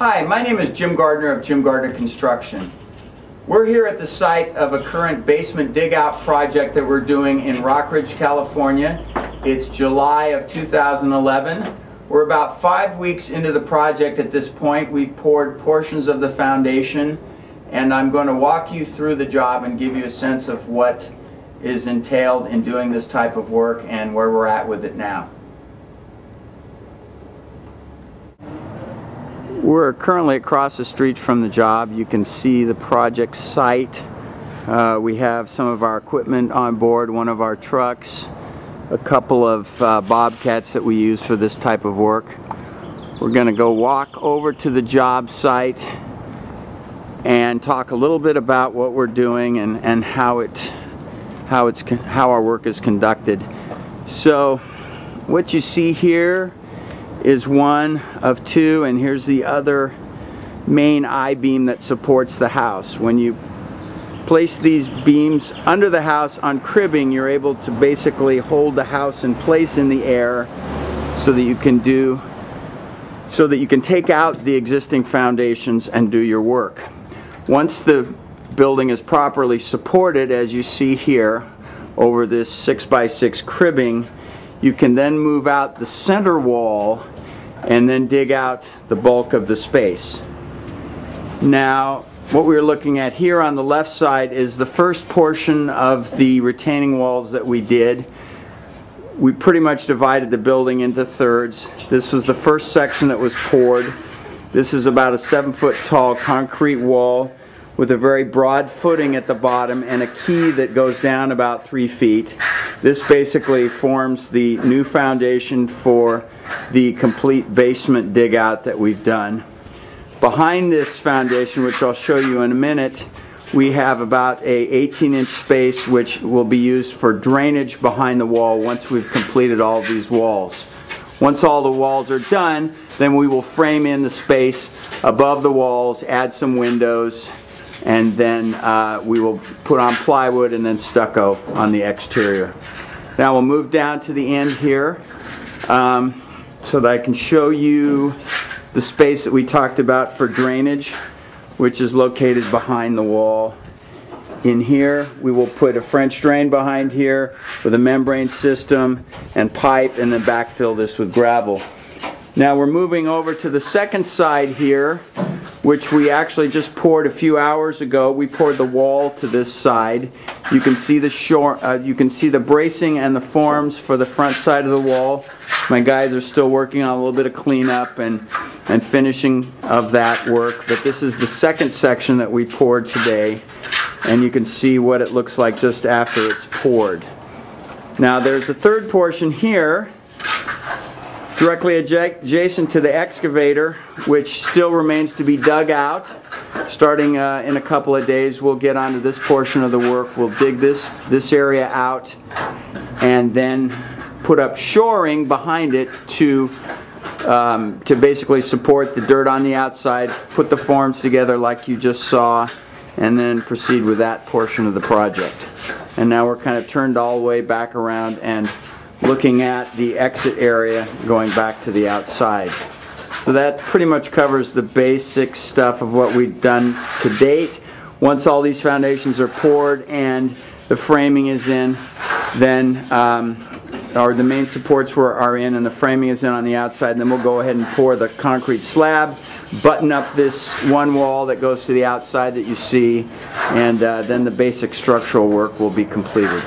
Hi, my name is Jim Gardner of Jim Gardner Construction. We're here at the site of a current basement dig-out project that we're doing in Rockridge, California. It's July of 2011. We're about 5 weeks into the project at this point. We've poured portions of the foundation, and I'm going to walk you through the job and give you a sense of what is entailed in doing this type of work and where we're at with it now. We're currently across the street from the job. You can see the project site. We have some of our equipment on board, one of our trucks, a couple of bobcats that we use for this type of work. We're going to go walk over to the job site and talk a little bit about what we're doing and how our work is conducted. So what you see here is one of two, and here's the other main I-beam that supports the house. When you place these beams under the house on cribbing, you're able to basically hold the house in place in the air so that you can take out the existing foundations and do your work. Once the building is properly supported, as you see here over this 6x6 cribbing, you can then move out the center wall and then dig out the bulk of the space. Now, what we're looking at here on the left side is the first portion of the retaining walls that we did. We pretty much divided the building into thirds. This was the first section that was poured. This is about a 7-foot tall concrete wall with a very broad footing at the bottom and a key that goes down about 3 feet. This basically forms the new foundation for the complete basement dig out that we've done. Behind this foundation, which I'll show you in a minute, we have about a 18-inch space which will be used for drainage behind the wall once we've completed all of these walls. Once all the walls are done, then we will frame in the space above the walls, add some windows, and then we will put on plywood and then stucco on the exterior. Now we'll move down to the end here so that I can show you the space that we talked about for drainage, which is located behind the wall. In here we will put a French drain behind here with a membrane system and pipe, and then backfill this with gravel. Now we're moving over to the second side here, which we actually just poured a few hours ago. We poured the wall to this side. You can see the bracing and the forms for the front side of the wall. My guys are still working on a little bit of cleanup and finishing of that work. But this is the second section that we poured today, and you can see what it looks like just after it's poured. Now there's a third portion here, directly adjacent to the excavator, which still remains to be dug out. Starting in a couple of days, we'll get onto this portion of the work. We'll dig this area out and then put up shoring behind it to basically support the dirt on the outside, put the forms together like you just saw, and then proceed with that portion of the project. And now we're kind of turned all the way back around and looking at the exit area going back to the outside. So that pretty much covers the basic stuff of what we've done to date. Once all these foundations are poured and the framing is in, then the main supports are in and the framing is in on the outside, and then we'll go ahead and pour the concrete slab, button up this one wall that goes to the outside that you see, and then the basic structural work will be completed.